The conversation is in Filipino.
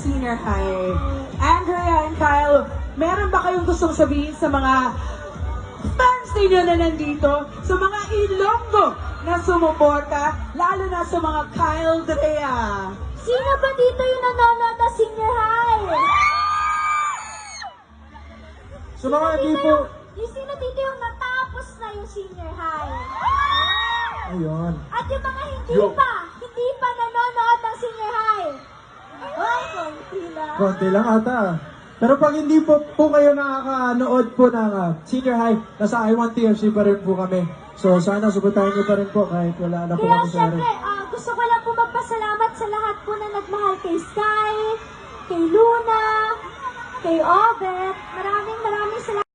senior high. Andrea and Kyle, meron ba kayong gustong sabihin sa mga fans ninyo na nandito, sa mga Ilonggo na sumuporta, lalo na sa mga Kyle Drea? Sino ba dito yung nanonood ng senior high? Sa mga hindi po, Yung sino dito yung natapos na yung senior high? ayun. At yung mga hindi pa nanonood ng senior high? Ay, konti lang. Konti lang ata. Pero pag hindi po kayo nakakanood po ng senior high, nasa I1TFC pa rin po kami. So sana suportahan niyo pa rin po kahit wala na po Kaya kami sa syempre, gusto ko lang po magpasalamat sa lahat po na nagmahal kay Sky, kay Luna, kay Obet. Maraming